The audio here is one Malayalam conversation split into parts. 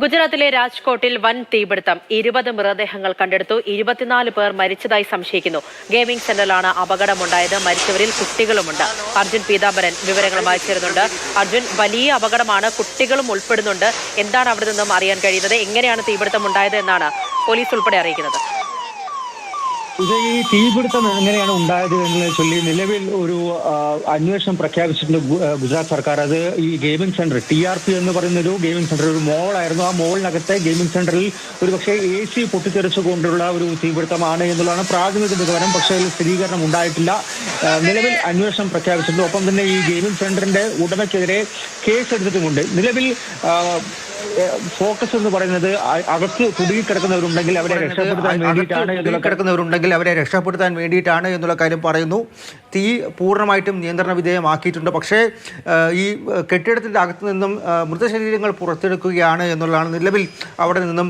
ഗുജറാത്തിലെ രാജ്കോട്ടിൽ വൻ തീപിടുത്തം 20 മൃതദേഹങ്ങൾ കണ്ടെടുത്തു. 24 പേർ മരിച്ചതായി സംശയിക്കുന്നു. ഗെയിമിംഗ് സെന്ററിലാണ് അപകടമുണ്ടായത്. മരിച്ചവരിൽ കുട്ടികളുമുണ്ട്. അർജുൻ പീതാംബരൻ വിവരങ്ങളുമായി ചേരുന്നുണ്ട്. അർജുൻ, വലിയ അപകടമാണ്, കുട്ടികളും ഉൾപ്പെടുന്നുണ്ട്. എന്താണ് അവിടെ നിന്നും അറിയാൻ കഴിയുന്നത്? എങ്ങനെയാണ് തീപിടുത്തം ഉണ്ടായത് എന്നാണ് പോലീസ് ഉൾപ്പെടെ അറിയിക്കുന്നത്? ഇത് ഈ തീപിടുത്തം എങ്ങനെയാണ് ഉണ്ടായത് എന്ന് ചൊല്ലി നിലവിൽ ഒരു അന്വേഷണം പ്രഖ്യാപിച്ചിട്ടുണ്ട് ഗുജറാത്ത് സർക്കാർ. അത് ഈ ഗെയിമിംഗ് സെന്റർ TRP എന്ന് പറയുന്ന ഒരു ഗെയിമിംഗ് സെന്റർ, ഒരു മോളായിരുന്നു. ആ മോളിനകത്തെ ഗെയിമിംഗ് സെന്ററിൽ ഒരു പക്ഷേ AC പൊട്ടിത്തെറിച്ചുകൊണ്ടുള്ള ഒരു തീപിടുത്തമാണ് എന്നുള്ളതാണ് പ്രാഥമിക നിഗമനം. പക്ഷേ അതിൽ സ്ഥിരീകരണം ഉണ്ടായിട്ടില്ല. നിലവിൽ അന്വേഷണം പ്രഖ്യാപിച്ചിട്ടുണ്ട്. ഒപ്പം തന്നെ ഈ ഗെയിമിംഗ് സെന്ററിന്റെ ഉടമയ്ക്കെതിരെ കേസെടുത്തിട്ടുമുണ്ട്. നിലവിൽ ഫോക്കസ് എന്ന് പറയുന്നത് അകത്ത് കുടുങ്ങിക്കിടക്കുന്നവരുണ്ടെങ്കിൽ അവരെ രക്ഷപ്പെടുത്താൻ വേണ്ടിയിട്ടാണ് എന്നുള്ള കാര്യം പറയുന്നു. തീ പൂർണ്ണമായിട്ടും നിയന്ത്രണ വിധേയമാക്കിയിട്ടുണ്ട്. പക്ഷേ ഈ കെട്ടിടത്തിൻ്റെ അകത്തു നിന്നും മൃതശരീരങ്ങൾ പുറത്തെടുക്കുകയാണ് എന്നുള്ളതാണ് നിലവിൽ അവിടെ നിന്നും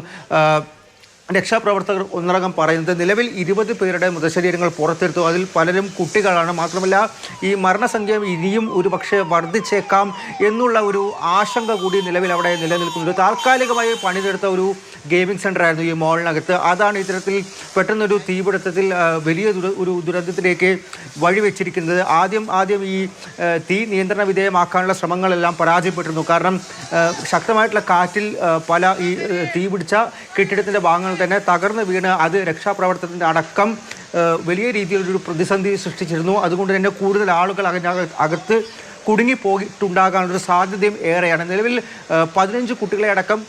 രക്ഷാപ്രവർത്തകർ ഒന്നടങ്കം പറയുന്നത്. നിലവിൽ 20 പേരുടെ മൃതശരീരങ്ങൾ പുറത്തെടുത്തു. അതിൽ പലരും കുട്ടികളാണ്. മാത്രമല്ല ഈ മരണസംഖ്യ ഇനിയും ഒരു പക്ഷേ വർദ്ധിച്ചേക്കാം എന്നുള്ള ഒരു ആശങ്ക കൂടി നിലവിൽ അവിടെ നിലനിൽക്കുന്നുണ്ട്. താൽക്കാലികമായി പണിതെടുത്ത ഒരു ഗെയിമിംഗ് സെൻ്റർ ആയിരുന്നു ഈ മോളിനകത്ത്. അതാണ് ഇത്തരത്തിൽ പെട്ടെന്നൊരു തീപിടുത്തത്തിൽ വലിയ ഒരു ദുരന്തത്തിലേക്ക് വഴിവെച്ചിരിക്കുന്നത്. ആദ്യം ഈ തീ നിയന്ത്രണ വിധേയമാക്കാനുള്ള ശ്രമങ്ങളെല്ലാം പരാജയപ്പെട്ടിരുന്നു. കാരണം ശക്തമായിട്ടുള്ള കാറ്റിൽ പല ഈ തീപിടിച്ച കെട്ടിടത്തിൻ്റെ ഭാഗങ്ങൾ തന്നെ തകർന്ന് വീണ് അത് രക്ഷാപ്രവർത്തനത്തിൻ്റെ അടക്കം വലിയ രീതിയിലൊരു പ്രതിസന്ധി സൃഷ്ടിച്ചിരുന്നു. അതുകൊണ്ട് തന്നെ കൂടുതൽ ആളുകൾ അകത്ത് കുടുങ്ങിപ്പോയിട്ടുണ്ടാകാനുള്ളൊരു സാധ്യതയും ഏറെയാണ്. നിലവിൽ 15 കുട്ടികളെ അടക്കം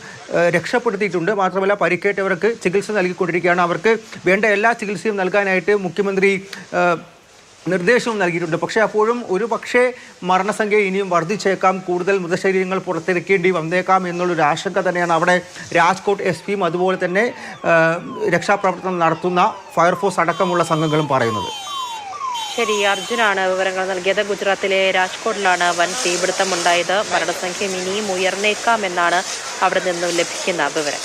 രക്ഷപ്പെടുത്തിയിട്ടുണ്ട്. മാത്രമല്ല പരിക്കേറ്റവർക്ക് ചികിത്സ നൽകിക്കൊണ്ടിരിക്കുകയാണ്. അവർക്ക് വേണ്ട എല്ലാ ചികിത്സയും നൽകാനായിട്ട് മുഖ്യമന്ത്രി നിർദ്ദേശവും നൽകിയിട്ടുണ്ട്. പക്ഷേ അപ്പോഴും ഒരു പക്ഷേ മരണസംഖ്യ ഇനിയും വർദ്ധിച്ചേക്കാം, കൂടുതൽ മൃതശരീരങ്ങൾ പുറത്തിറക്കേണ്ടി വന്നേക്കാം എന്നുള്ളൊരു ആശങ്ക തന്നെയാണ് അവിടെ രാജ്കോട്ട് SP-യും അതുപോലെ തന്നെ രക്ഷാപ്രവർത്തനം നടത്തുന്ന ഫയർഫോഴ്സ് അടക്കമുള്ള സംഘങ്ങളും പറയുന്നത്. ശരി, അർജുനാണ് വിവരങ്ങൾ നൽകിയത്. ഗുജറാത്തിലെ രാജ്കോട്ടിലാണ് വൻ തീപിടുത്തം ഉണ്ടായത്. മരണസംഖ്യ ഇനിയും ഉയർന്നേക്കാം എന്നാണ് അവിടെ നിന്നും ലഭിക്കുന്ന വിവരം.